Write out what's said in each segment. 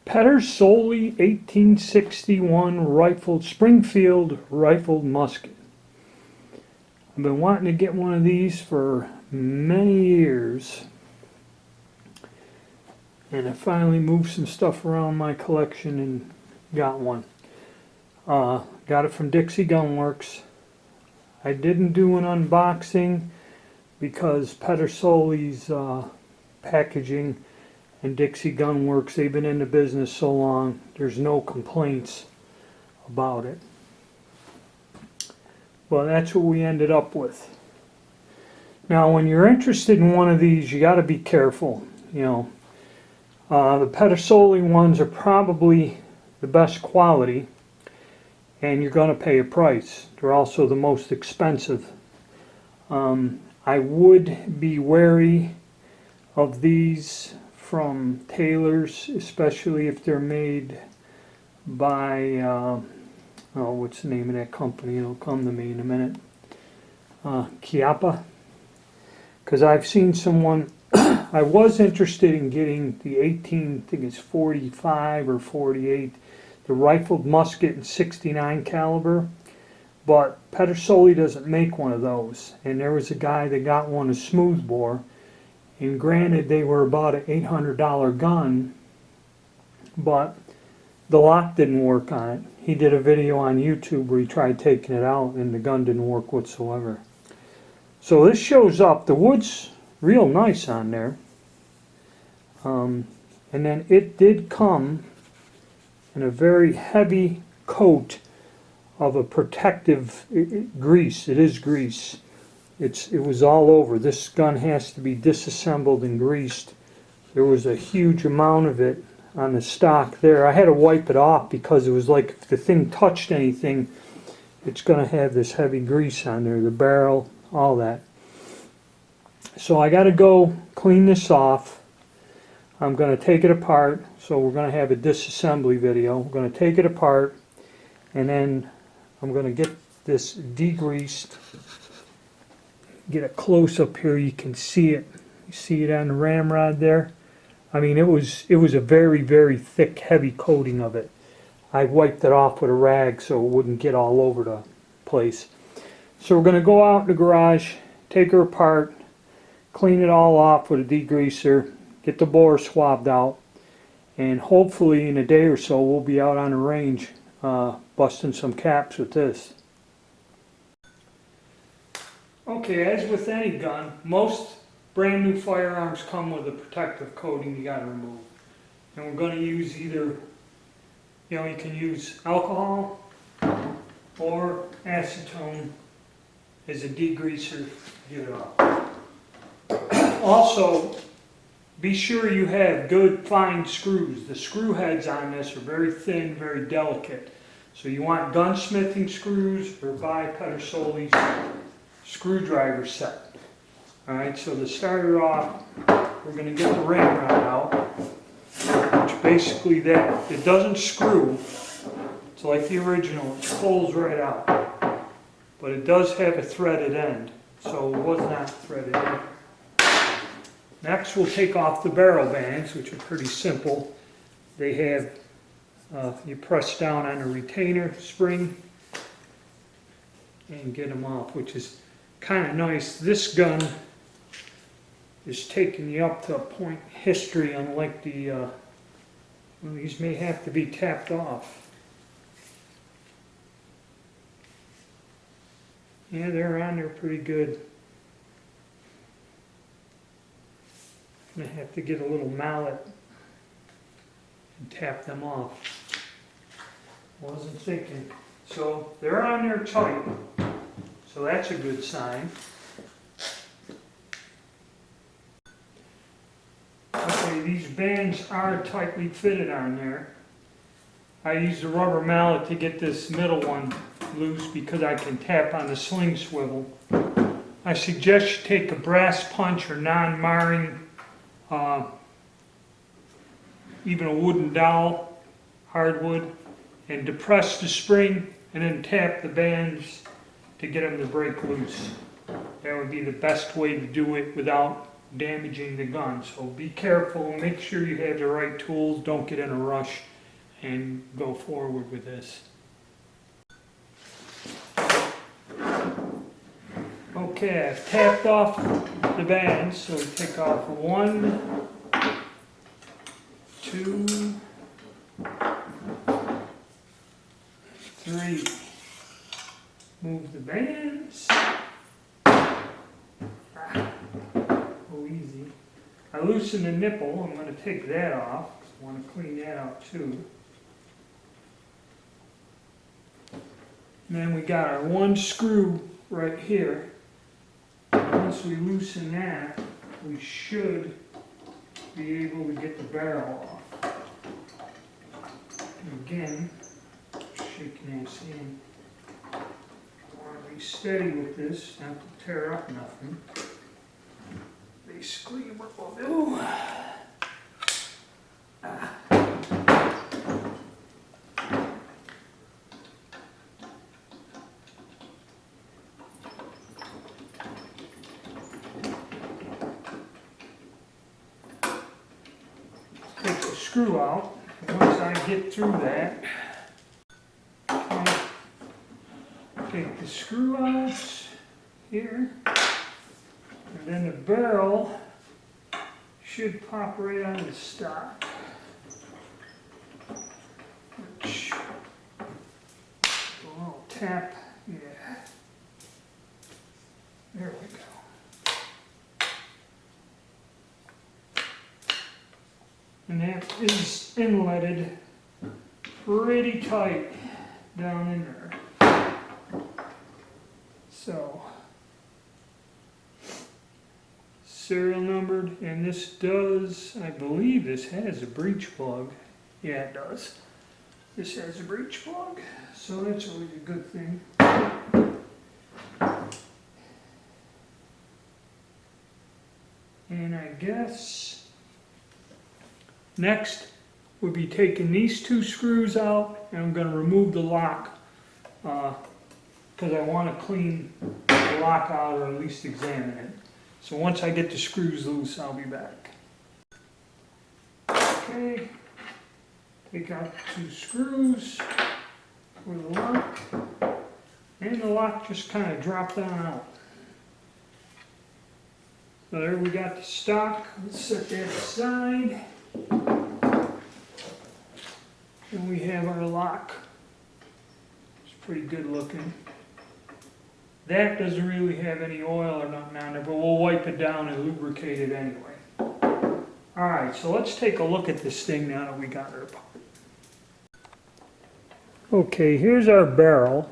Pedersoli 1861 rifled Springfield rifled musket. I've been wanting to get one of these for many years, and I finally moved some stuff around my collection and got one. Got it from Dixie Gun Works. I didn't do an unboxing because Pedersoli's packaging and Dixie Gun Works, they've been in the business so long, there's no complaints about it. Well, that's what we ended up with. Now, when you're interested in one of these, you got to be careful. You know, the Pedersoli ones are probably the best quality, and you're going to pay a price. They're also the most expensive. I would be wary of these from tailors, especially if they're made by, oh, what's the name of that company? It'll come to me in a minute. Chiappa. Because I've seen someone, I was interested in getting the 18, I think it's 45 or 48, the rifled musket in 69 caliber, but Pedersoli doesn't make one of those. And there was a guy that got one, a smoothbore, and granted they were about an $800 gun, but the lock didn't work on it. He did a video on YouTube where he tried taking it out and the gun didn't work whatsoever. So this shows up, the wood's real nice on there. And then it did come in a very heavy coat of a protective grease. It is grease. It was all over. This gun has to be disassembled and greased. There was a huge amount of it on the stock there. I had to wipe it off because it was like if the thing touched anything, it's going to have this heavy grease on there, the barrel, all that. So I got to go clean this off. I'm going to take it apart. So we're going to have a disassembly video. We're going to take it apart, and then I'm going to get this degreased. Get a close up here, you can see it. You see it on the ramrod there? I mean, it was a very, very thick, heavy coating of it. I wiped it off with a rag so it wouldn't get all over the place. So we're going to go out in the garage, take her apart, clean it all off with a degreaser, get the bore swabbed out, and hopefully in a day or so we'll be out on the range busting some caps with this. Okay, as with any gun, most brand new firearms come with a protective coating you got to remove. And we're going to use either, you can use alcohol or acetone as a degreaser to get it off. Also, be sure you have good fine screws. The screw heads on this are very thin, very delicate. So you want gunsmithing screws or buy Pedersoli's screwdriver set. Alright, so to start her off, we're going to get the ramrod out, which basically it doesn't screw. It's like the original, it pulls right out. But it does have a threaded end, so it was not threaded in. Next we'll take off the barrel bands, which are pretty simple. They have, you press down on a retainer spring and get them off, which is kind of nice. This gun is taking you up to a point history, unlike the, well, these may have to be tapped off. Yeah, they're on there pretty good. I'm going to have to get a little mallet and tap them off. Wasn't thinking. So they're on there tight. So that's a good sign. Okay, these bands are tightly fitted on there. I used a rubber mallet to get this middle one loose because I can tap on the sling swivel. I suggest you take a brass punch or non-marring, even a wooden dowel, hardwood, and depress the spring and then tap the bands to get them to break loose. That would be the best way to do it without damaging the gun. So be careful, make sure you have the right tools, don't get in a rush, and go forward with this. Okay, I've tapped off the bands, so we take off 1, 2, 3. Move the bands. Oh, easy. I loosen the nipple. I'm going to take that off. I want to clean that out too. And then we got our 1 screw right here. Once we loosen that, we should be able to get the barrel off. And again, shaking this in. I want to be steady with this, not to tear up nothing. Basically, what we'll do. Take the screw out. Once I get through that, take the screw out here, and then the barrel should pop right out of the stock. Which, a little tap, yeah. There we go. And that is inletted pretty tight down in there. So, serial numbered, and this does, I believe this has a breech plug. Yeah, it does. This has a breech plug, so that's always a good thing. And I guess next would be taking these 2 screws out, and I'm going to remove the lock because I want to clean the lock out, or at least examine it. So once I get the screws loose, I'll be back. Okay, take out the 2 screws for the lock, and the lock just kind of dropped on out. So there we got the stock. Let's set that aside. And we have our lock. It's pretty good looking. That doesn't really have any oil or nothing on there, but we'll wipe it down and lubricate it anyway. Alright, so let's take a look at this thing now that we got it apart. Okay, here's our barrel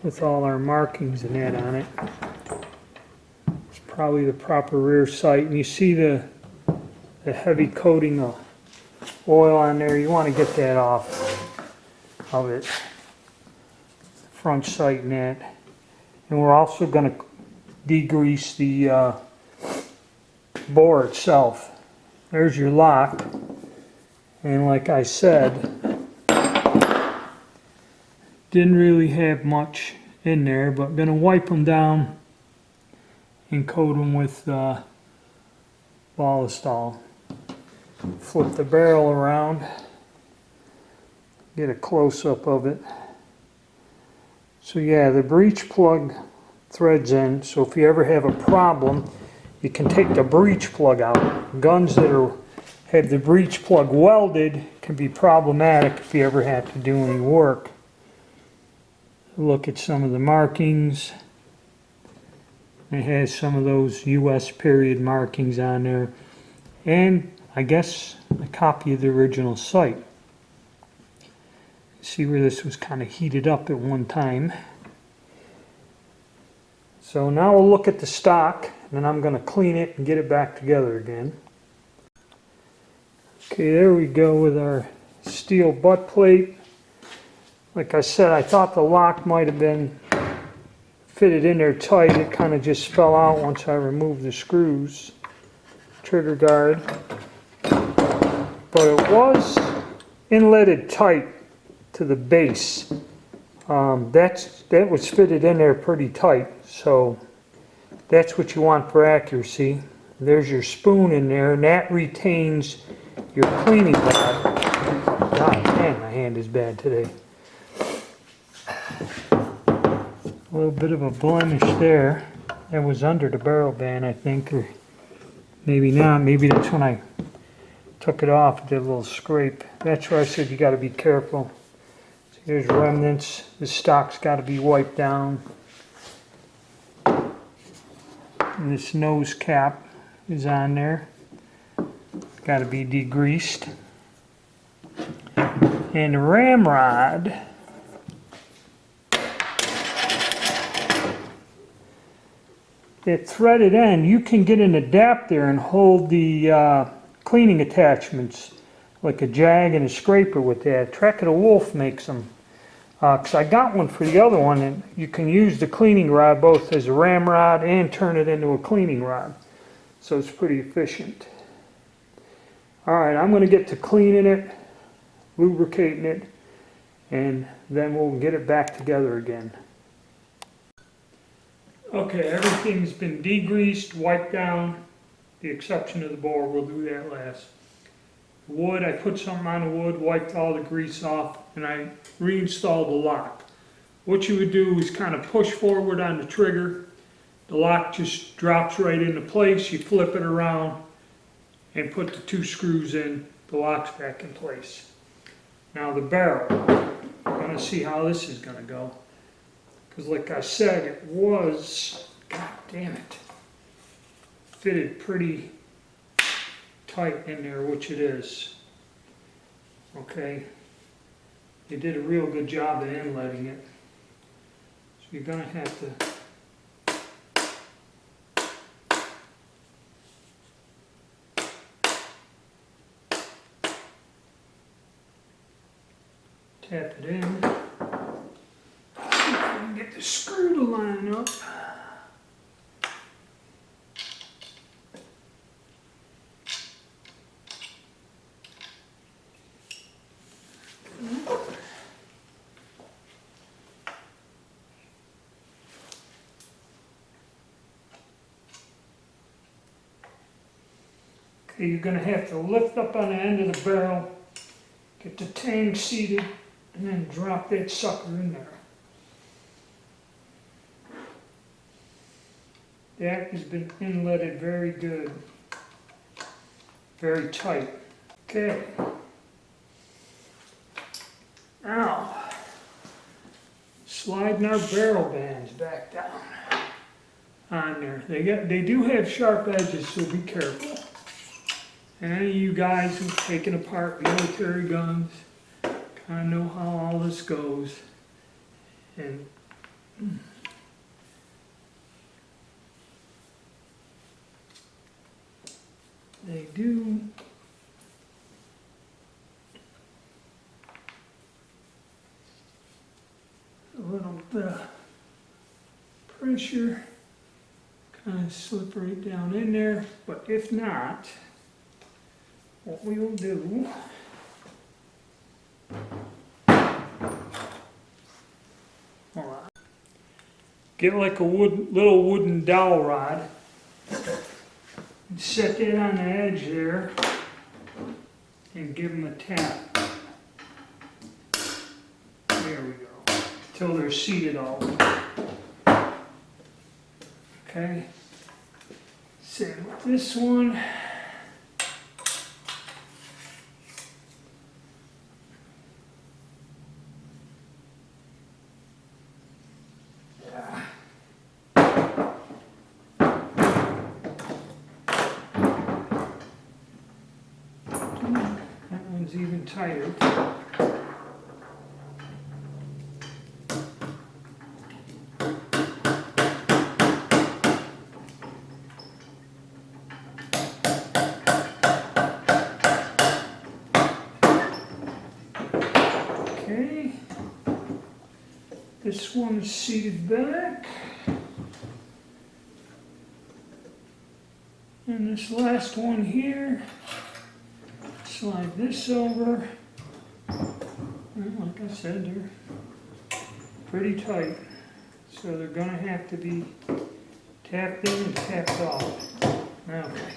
with all our markings and that on it. It's probably the proper rear sight, and you see the heavy coating of oil on there. You want to get that off of it. Front sight and that. And we're also going to degrease the bore itself. There's your lock, and like I said, didn't really have much in there, but I'm going to wipe them down and coat them with Ballistol. Flip the barrel around, get a close-up of it. So yeah, the breech plug threads in, so if you ever have a problem, you can take the breech plug out. Guns that have the breech plug welded can be problematic if you ever have to do any work. Look at some of the markings. It has some of those US period markings on there, and I guess a copy of the original sight. See where this was kind of heated up at one time. So now we'll look at the stock, and then I'm going to clean it and get it back together again. Okay, there we go with our steel butt plate. Like I said, I thought the lock might have been fitted in there tight. It kind of just fell out once I removed the screws. Trigger guard. But it was inletted tight to the base. That was fitted in there pretty tight, so That's what you want for accuracy. There's your spoon in there, and that retains your cleaning rod. God, man, my hand is bad today. A little bit of a blemish there. That was under the barrel band, I think, or maybe not. Maybe that's when I took it off. It did a little scrape. That's where I said you got to be careful. So here's remnants. The stock's got to be wiped down. And this nose cap is on there. Got to be degreased. And the ramrod, that threaded end, you can get an adapter and hold the cleaning attachments, like a jag and a scraper with that. Track of the Wolf makes them. Because I got one for the other one, and you can use the cleaning rod both as a ramrod and turn it into a cleaning rod. So it's pretty efficient. Alright, I'm going to get to cleaning it, lubricating it, and then we'll get it back together again. Okay, everything's been degreased, wiped down, the exception of the bore. We'll do that last. Wood, I put something on the wood, wiped all the grease off, and I reinstalled the lock. What you would do is kind of push forward on the trigger. The lock just drops right into place. You flip it around and put the 2 screws in. The lock's back in place. Now the barrel, I'm going to see how this is going to go. Because like I said, it was, god damn it, fitted pretty tight in there, which it is. Okay, they did a real good job of inletting it. So you're going to have to tap it in. See if I can get the screw to line up. Okay, you're going to have to lift up on the end of the barrel, get the tang seated, and then drop that sucker in there. That has been inletted very good, very tight. Okay. Now, sliding our barrel bands back down on there. They do have sharp edges, so be careful. And any of you guys who've taken apart military guns kind of know how all this goes. And they do a little bit of pressure, kind of slip right down in there. But if not, what we will do, get like a little wooden dowel rod, set that on the edge there, and give them a tap. There we go, until they're seated all the way. Okay, same with this one. Even tighter. Okay, this one is seated back, and this last one here, slide this over. Like I said, they're pretty tight, so they're going to have to be tapped in and tapped off. Okay.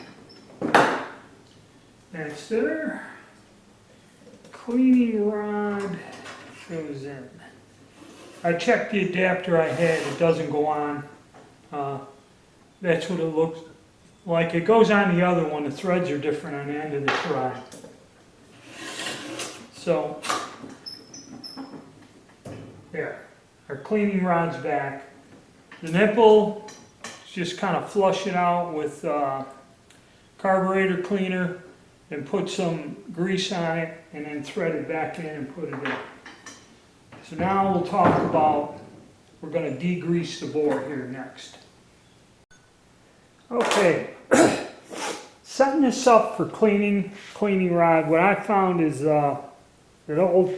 That's there. Cleaning rod goes in. I checked the adapter I had, it doesn't go on. That's what it looks like. It goes on the other one, the threads are different on the end of this rod. So, there, our cleaning rod's back. The nipple, just kind of flush it out with carburetor cleaner and put some grease on it and then thread it back in and put it in. So now we'll talk about, we're going to degrease the bore here next. Okay, setting this up for cleaning rod, what I found is the old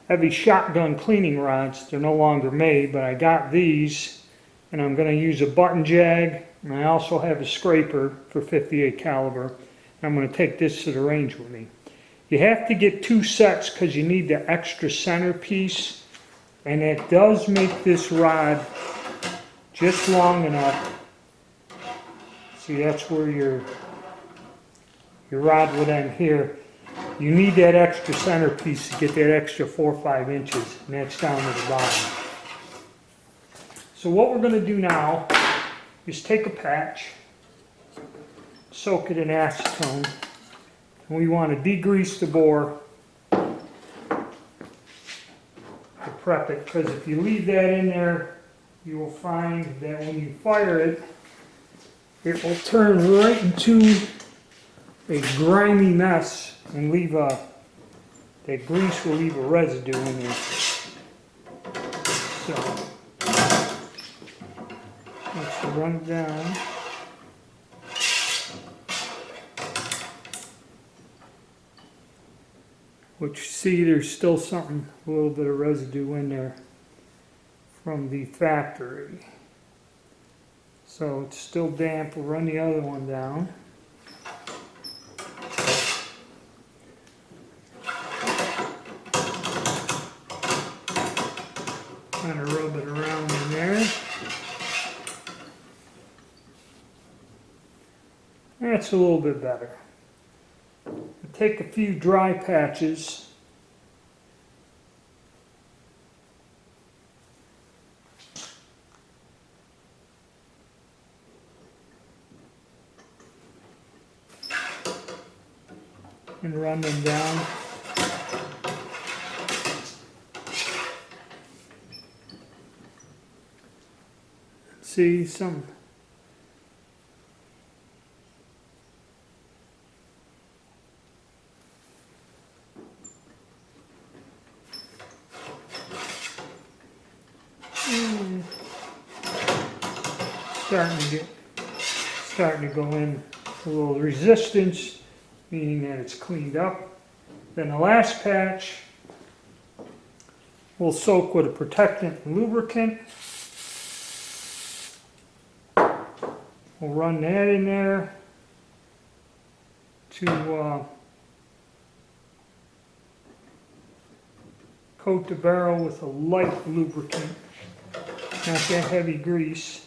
heavy shotgun cleaning rods, they're no longer made, but I got these and I'm going to use a button jag, and I also have a scraper for 58 caliber. I'm going to take this to the range with me. You have to get 2 sets because you need the extra center piece, and it does make this rod just long enough. See, that's where your rod would end here. You need that extra center piece to get that extra 4 or 5 inches, and that's down to the bottom. So what we're going to do now is take a patch, soak it in acetone, and we want to degrease the bore to prep it, because if you leave that in there, you will find that when you fire it, it will turn right into a grimy mess and leave that grease will leave a residue in there. So, let's run it down. Which, see, there's still something, a little bit of residue in there from the factory. So it's still damp. We'll run the other one down. Kind of rub it around in there. That's a little bit better. Take a few dry patches. And run them down. See some. Starting to go in a little resistance, meaning that it's cleaned up. Then the last patch we'll soak with a protectant and lubricant. We'll run that in there to coat the barrel with a light lubricant, not that heavy grease.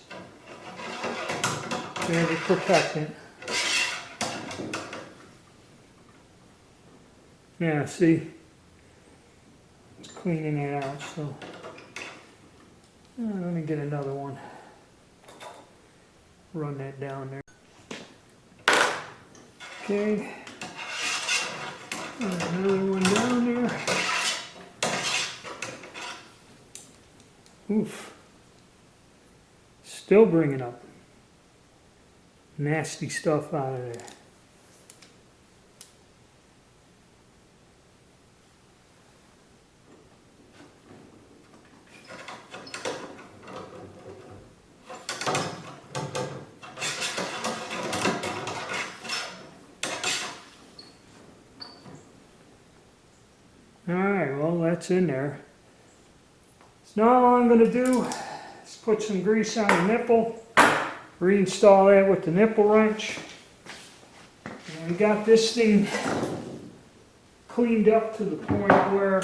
There's a protectant. Yeah, see? It's cleaning it out, so. Let me get another one. Run that down there. Okay. Another one down there. Oof. Still bringing up nasty stuff out of there. Alright, well, that's in there. So now all I'm going to do is put some grease on the nipple, reinstall that with the nipple wrench. And we got this thing cleaned up to the point where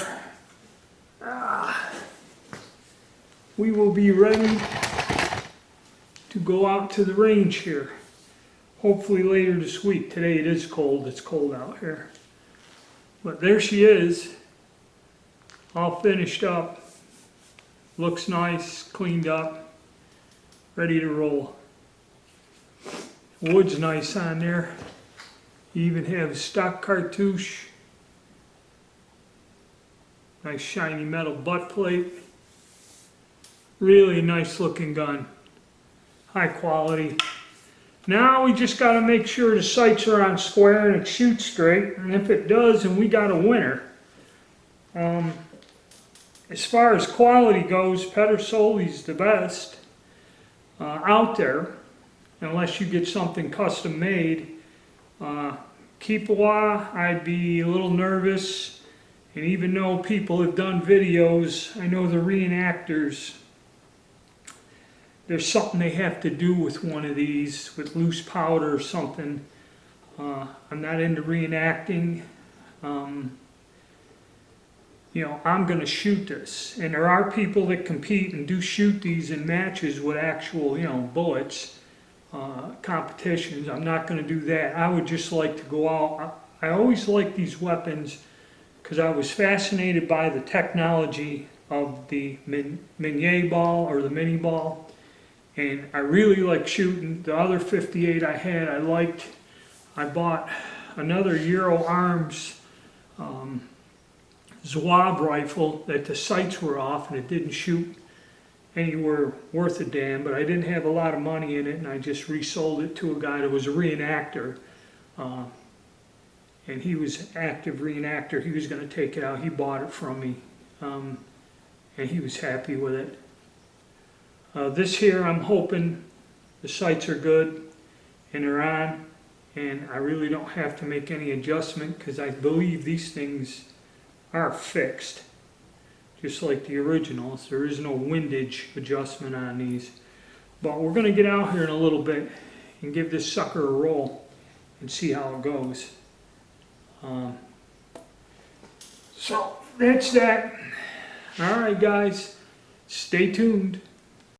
we will be ready to go out to the range here. Hopefully later this week. Today it is cold. It's cold out here. But there she is. All finished up. Looks nice, cleaned up, ready to roll. Wood's nice on there. You even have a stock cartouche. Nice shiny metal butt plate. Really nice looking gun. High quality. Now we just got to make sure the sights are on square and it shoots straight. And if it does, then we got a winner. As far as quality goes, Pedersoli's the best out there, unless you get something custom made. Kippewa, I'd be a little nervous, and even though people have done videos, I know the reenactors, there's something they have to do with one of these, with loose powder or something. I'm not into reenacting. I'm going to shoot this. And there are people that compete and do shoot these in matches with actual, bullets, competitions. I'm not going to do that. I would just like to go out. I always like these weapons because I was fascinated by the technology of the minié ball or the mini ball. And I really like shooting. The other 58 I had, I liked. I bought another Euro Arms Zouave rifle that the sights were off and it didn't shoot anywhere worth a damn, but I didn't have a lot of money in it and I just resold it to a guy that was a reenactor. And he was an active reenactor. He was going to take it out. He bought it from me. And he was happy with it. This here, I'm hoping the sights are good and they're on, and I really don't have to make any adjustment because I believe these things are fixed, just like the originals. There is no windage adjustment on these. But we're going to get out here in a little bit and give this sucker a roll and see how it goes. So that's that. All right, guys, stay tuned.